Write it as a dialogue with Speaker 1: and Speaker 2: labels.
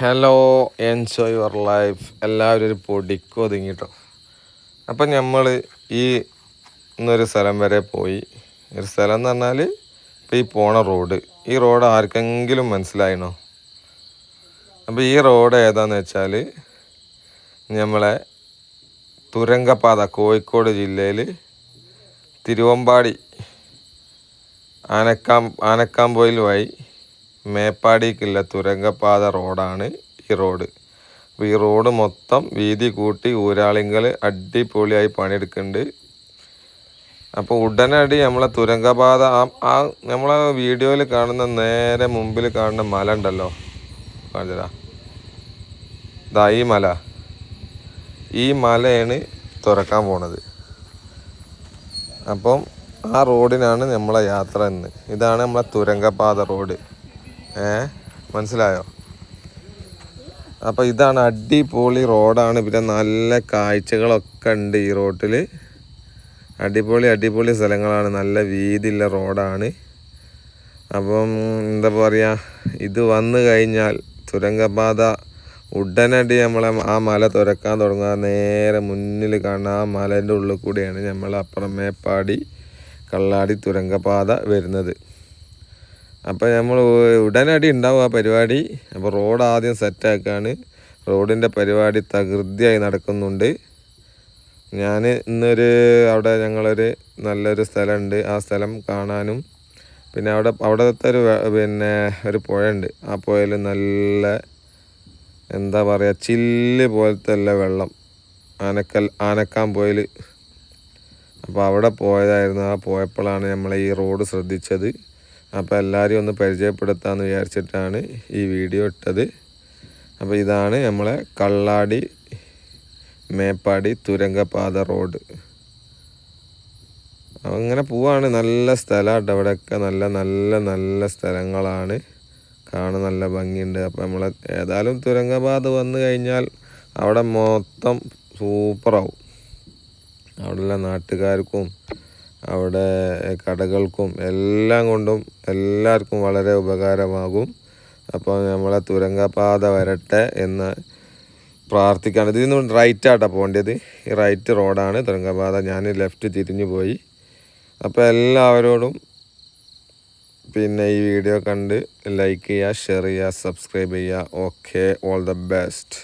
Speaker 1: Hello, enjoy your life. എല്ലാവരും ഒരു പൊടിക്ക് ഒതുങ്ങിട്ടോ. അപ്പം നമ്മൾ ഈ ഇന്നൊരു സ്ഥലം വരെ പോയി. ഒരു സ്ഥലം എന്ന് പറഞ്ഞാൽ ഇപ്പം ഈ പോണ റോഡ്, ഈ റോഡ് ആർക്കെങ്കിലും മനസ്സിലായിണോ? അപ്പോൾ ഈ റോഡ് ഏതാന്ന് വെച്ചാൽ നമ്മളെ തുരങ്കപാത, കോഴിക്കോട് ജില്ലയിൽ തിരുവമ്പാടി ആനക്കാംപൊയിൽ വഴി മേപ്പാടിക്കുള്ള തുരങ്കപാത റോഡാണ് ഈ റോഡ്. അപ്പോൾ ഈ റോഡ് മൊത്തം വീതി കൂട്ടി ഊരാളിങ്കൽ അടിപൊളിയായി പണിയെടുക്കുന്നുണ്ട്. അപ്പോൾ ഉടനടി നമ്മളെ തുരങ്കപാത നമ്മളെ വീഡിയോയിൽ കാണുന്ന നേരെ മുമ്പിൽ കാണുന്ന മല ഉണ്ടല്ലോ, കാണിച്ചതാ, ഇതാ ഈ മലയാണ് തുറക്കാൻ പോണത്. അപ്പം ആ റോഡിനാണ് നമ്മളെ യാത്ര ഇന്ന്. ഇതാണ് നമ്മളെ തുരങ്കപാത റോഡ്. മനസ്സിലായോ? അപ്പോൾ ഇതാണ് അടിപൊളി റോഡാണ്. പിന്നെ നല്ല കാഴ്ചകളൊക്കെ ഉണ്ട് ഈ റോട്ടിൽ. അടിപൊളി സ്ഥലങ്ങളാണ്. നല്ല വീതിയുള്ള റോഡാണ്. അപ്പം എന്താ പറയുക, ഇത് വന്നു കഴിഞ്ഞാൽ തുരങ്കപാത ഉടനടി നമ്മളെ ആ മല തുറക്കാൻ തുടങ്ങുക. നേരെ മുന്നിൽ കാണുന്ന ആ മലേൻ്റെ ഉള്ളിൽ കൂടിയാണ് നമ്മൾ അപ്പുറം മേപ്പാടി കള്ളാടി തുരങ്കപാത വരുന്നത്. അപ്പോൾ നമ്മൾ ഉടനടി ഉണ്ടാവും ആ പരിപാടി. അപ്പോൾ റോഡ് ആദ്യം സെറ്റാക്കാണ്. റോഡിൻ്റെ പരിപാടി തകൃതിയായി നടക്കുന്നുണ്ട്. ഞാൻ ഇന്നൊരു അവിടെ ഞങ്ങളൊരു നല്ലൊരു സ്ഥലമുണ്ട്, ആ സ്ഥലം കാണാനും, പിന്നെ അവിടുത്തെ ഒരു പുഴയുണ്ട്. ആ പുഴയിൽ നല്ല എന്താ പറയുക, ചില്ല് പോലത്തെ അല്ല വെള്ളം, ആനക്കാംപൊയിൽ. അപ്പോൾ അവിടെ പോയതായിരുന്നു. ആ പോയപ്പോഴാണ് നമ്മൾ ഈ റോഡ് ശ്രദ്ധിച്ചത്. അപ്പോൾ എല്ലാവരെയും ഒന്ന് പരിചയപ്പെടുത്താമെന്ന് വിചാരിച്ചിട്ടാണ് ഈ വീഡിയോ ഇട്ടത്. അപ്പോൾ ഇതാണ് നമ്മളെ കള്ളാടി മേപ്പാടി തുരങ്കപാത റോഡ്. അങ്ങനെ പോവാണ്. നല്ല സ്ഥലമാണ് അവിടെയൊക്കെ. നല്ല സ്ഥലങ്ങളാണ്, കാണാൻ നല്ല ഭംഗിയുണ്ട്. അപ്പോൾ നമ്മൾ ഏതായാലും തുരങ്കപാത വന്നു കഴിഞ്ഞാൽ അവിടെ മൊത്തം സൂപ്പറാവും. അവിടെയുള്ള നാട്ടുകാർക്കും അവിടെ കടകൾക്കും എല്ലാം കൊണ്ടും എല്ലാവർക്കും വളരെ ഉപകാരമാകും. അപ്പോൾ നമ്മളെ തുരങ്കപാത വരട്ടെ എന്ന് പ്രാർത്ഥിക്കുകയാണ്. ഇതിൽ നിന്ന് റൈറ്റാട്ടോ പോകേണ്ടത്. ഈ റൈറ്റ് റോഡാണ് തുരങ്കപാത. ഞാൻ ലെഫ്റ്റ് തിരിഞ്ഞു പോയി. അപ്പോൾ എല്ലാവരോടും പിന്നെ ഈ വീഡിയോ കണ്ട് ലൈക്ക് ചെയ്യുക, ഷെയർ ചെയ്യുക, സബ്സ്ക്രൈബ് ചെയ്യുക. Okay, all the best.